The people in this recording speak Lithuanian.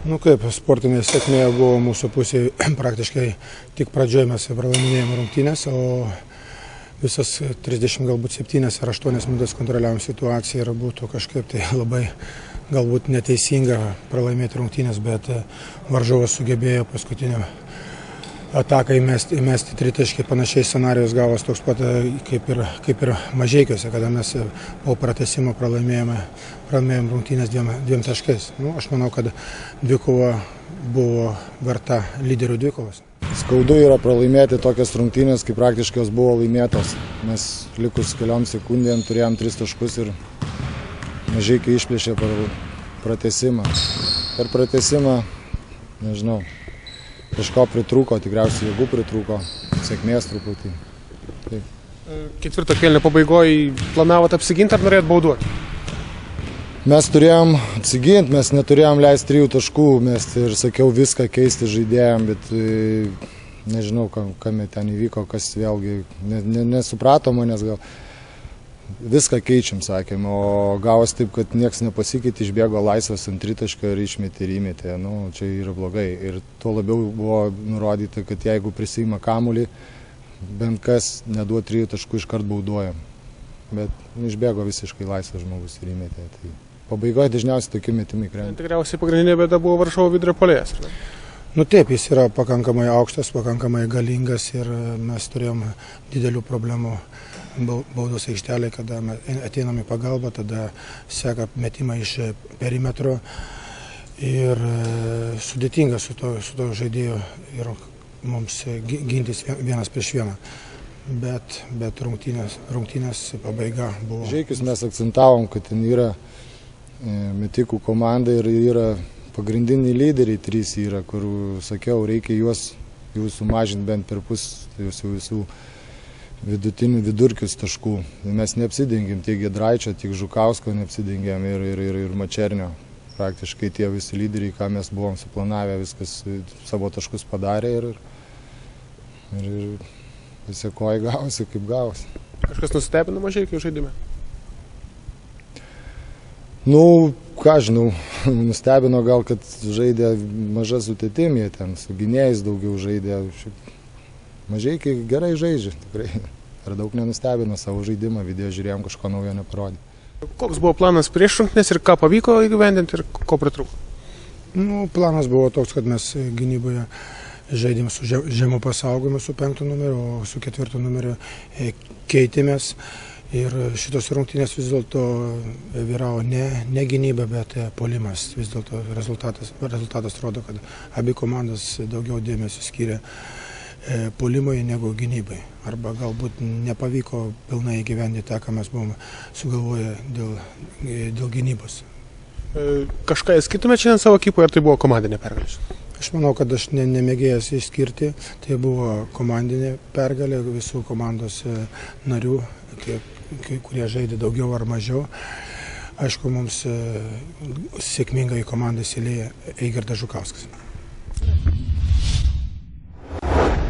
Nu kaip, sportinė sėkmė buvo mūsų pusėje praktiškai tik pradžioje mes pralaiminėjome rungtynės, o visas 30 galbūt 7 ar 8 minutės kontroliavom situaciją ir būtų kažkaip tai labai galbūt neteisinga pralaimėti rungtynės, bet varžovas sugebėjo paskutinio ataką įmesti tritaškį, panašiai scenarijus gavos toks pat kaip ir Mažeikiuose, kada mes po pratęsimo pralaimėjom rungtynės dviem taškais. Aš manau, kad dvikova buvo verta lyderių dvikovos. Skaudu yra pralaimėti tokias rungtynės, kai praktiškai jos buvo laimėtos. Mes likus keliom sekundėm turėjom 3 taškus ir Mažeikiai išplėšė per pratęsimą. Per pratęsimą, nežinau, kažko pritrūko, tikriausiai jėgų pritrūko, sėkmės truputį. Taip. Ketvirto kėlinio pabaigoje planavot apsiginti ar norėjot bauduoti? Mes turėjom apsiginti, mes neturėjom leisti 3 taškų, mes ir sakiau viską keisti žaidėjam, bet nežinau, kam ten įvyko, kas vėlgi nesuprato manęs gal. Viską keičiam, sakėm, o gavos taip, kad nieks nepasikeitė, išbėgo laisvas ant tritaškio ir išmetė ir įmetė. Čia yra blogai. Ir tuo labiau buvo nurodyta, kad jeigu prisima kamuolį, bent kas neduo 3 taškų iškart bauduojam. Bet išbėgo visiškai laisvas žmogus ir įmetė. Tai pabaigoje dažniausiai tokie metimai krenta. Tikriausiai pagrindinė bėda buvo varžovo vidurio puolėjas. Taip, jis yra pakankamai aukštas, pakankamai galingas ir mes turėjom didelių problemų baudos aikštelėje, kada ateinam į pagalbą, tada seka metimą iš perimetro ir sudėtinga su to žaidėjo ir mums gintis 1 prieš 1. Bet rungtynės pabaiga buvo. Žeikius mes akcentavom, kad ten yra metikų komanda ir yra pagrindiniai lyderiai 3 yra, kur sakiau, reikia juos sumažinti bent per pus visų vidutinių vidurkius taškų. Mes neapsidengėm tiek Giedraičio, tiek Žukausko neapsidengėm ir Mačernio. Praktiškai tie visi lyderiai, ką mes buvom suplanavę, viskas savo taškus padarė ir visekoji gavosi kaip gavosi. Kažkas nustebino Mažeikių žaidime? Ką žinau, nustebino gal, kad žaidė maža sudėtim, jie ten su gynėjais daugiau žaidė. Mažeikiai gerai žaidžia, tikrai. Ir daug nenustebino savo žaidimą, video žiūrėjom, kažko naujo neparodė. Koks buvo planas prieš rungtynes ir ką pavyko įgyvendinti ir ko pritrūko? Planas buvo toks, kad mes gynyboje žaidėm su žemu pasaugojimu su 5 numeriu, o su 4 numeriu keitėmės. Ir šitos rungtynės vis dėlto vyravo ne gynyba, bet puolimas. Vis dėlto rezultatas rodo, kad abi komandos daugiau dėmesio skiria puolimui negu gynybai. Arba galbūt nepavyko pilnai įgyvendinti tą, ką mes buvome sugalvoję dėl gynybos. Kažką įskirtumėte šiandien savo ekipoje, ar tai buvo komandinė pergalė? Aš manau, kad aš nemėgėjęs išskirti. Tai buvo komandinė pergalė visų komandos narių, kurie žaidė daugiau ar mažiau. Aišku, mums sėkmingai į komandą įsilieja Eigardas Žukauskas.